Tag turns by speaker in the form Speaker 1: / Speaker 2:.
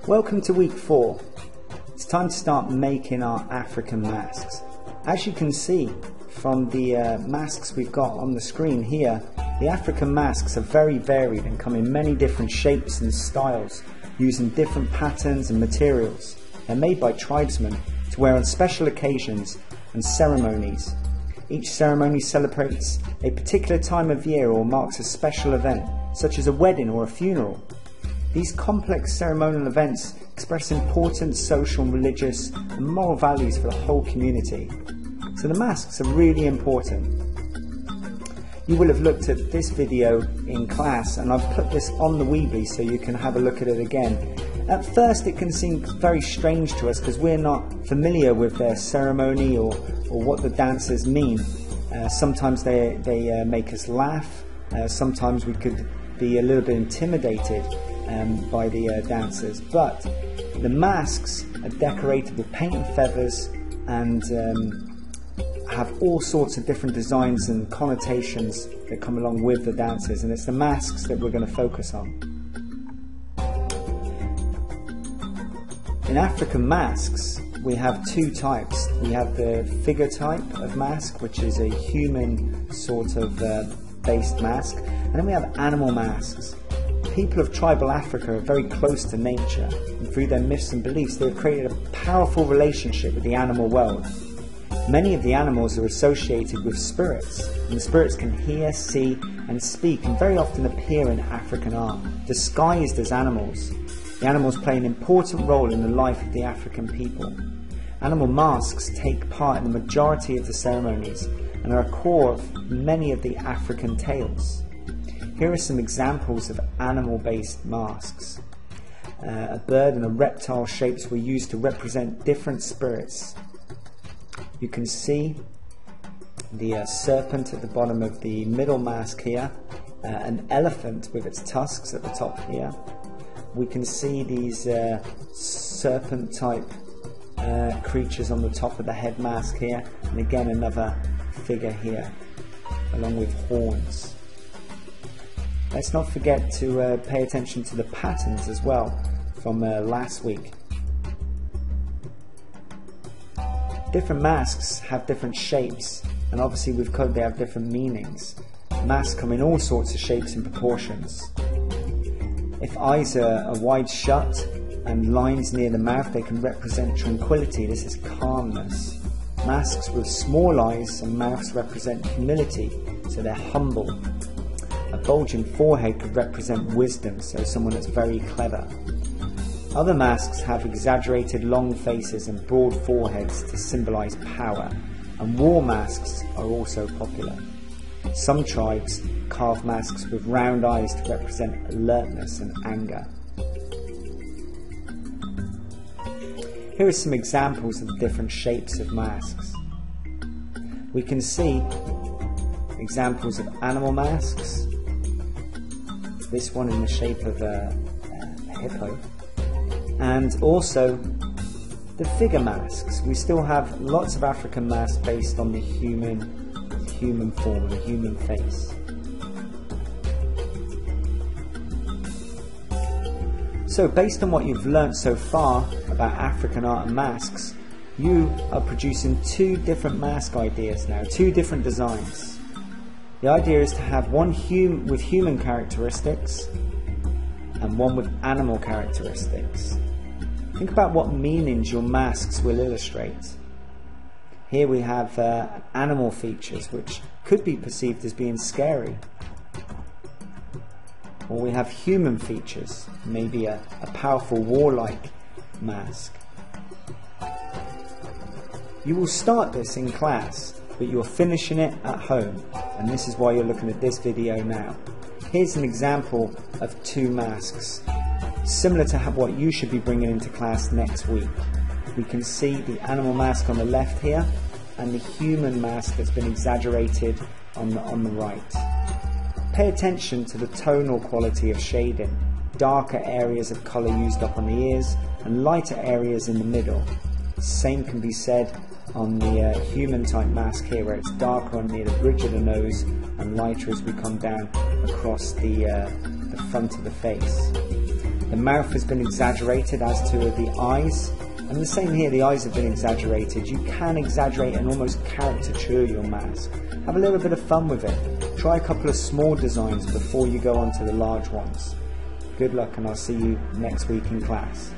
Speaker 1: Welcome to week 4. It's time to start making our African masks. As you can see from the masks we've got on the screen here, the African masks are very varied and come in many different shapes and styles, using different patterns and materials. They're made by tribesmen to wear on special occasions and ceremonies. Each ceremony celebrates a particular time of year or marks a special event, such as a wedding or a funeral. These complex ceremonial events express important social, religious and moral values for the whole community. So the masks are really important. You will have looked at this video in class, and I've put this on the Weebly so you can have a look at it again. At first it can seem very strange to us because we're not familiar with their ceremony or what the dances mean. Sometimes they make us laugh, sometimes we could be a little bit intimidated by the dancers, but the masks are decorated with paint and feathers and have all sorts of different designs and connotations that come along with the dancers, and it's the masks that we're going to focus on. In African masks we have two types. We have the figure type of mask, which is a human sort of based mask, and then we have animal masks. People of tribal Africa are very close to nature, and through their myths and beliefs they have created a powerful relationship with the animal world. Many of the animals are associated with spirits, and the spirits can hear, see and speak, and very often appear in African art, disguised as animals. The animals play an important role in the life of the African people. Animal masks take part in the majority of the ceremonies and are a core of many of the African tales. Here are some examples of animal-based masks. A bird and a reptile shapes were used to represent different spirits. You can see the serpent at the bottom of the middle mask here, an elephant with its tusks at the top here. We can see these serpent type creatures on the top of the head mask here, and again another figure here along with horns. Let's not forget to pay attention to the patterns as well from last week. Different masks have different shapes, and obviously with code they have different meanings. Masks come in all sorts of shapes and proportions. If eyes are wide shut and lines near the mouth, they can represent tranquility. This is calmness. Masks with small eyes and mouths represent humility, so they're humble. A bulging forehead could represent wisdom, so someone that's very clever. Other masks have exaggerated long faces and broad foreheads to symbolize power, and war masks are also popular. Some tribes carve masks with round eyes to represent alertness and anger. Here are some examples of the different shapes of masks. We can see examples of animal masks. This one in the shape of a hippo, and also the figure masks. We still have lots of African masks based on the human form, the human face. So based on what you've learnt so far about African art and masks, you are producing two different mask ideas now, two different designs. The idea is to have one with human characteristics and one with animal characteristics. Think about what meanings your masks will illustrate. Here we have animal features which could be perceived as being scary. Or we have human features, maybe a powerful warlike mask. You will start this in class, but you're finishing it at home, and this is why you're looking at this video now. Here's an example of two masks, similar to what you should be bringing into class next week. We can see the animal mask on the left here, and the human mask that's been exaggerated on the right. Pay attention to the tonal quality of shading, darker areas of colour used up on the ears, and lighter areas in the middle. Same can be said on the human type mask here, where it's darker on near the bridge of the nose and lighter as we come down across the front of the face. The mouth has been exaggerated, as to the eyes. And the same here, the eyes have been exaggerated. You can exaggerate and almost caricature your mask. Have a little bit of fun with it. Try a couple of small designs before you go on to the large ones. Good luck, and I'll see you next week in class.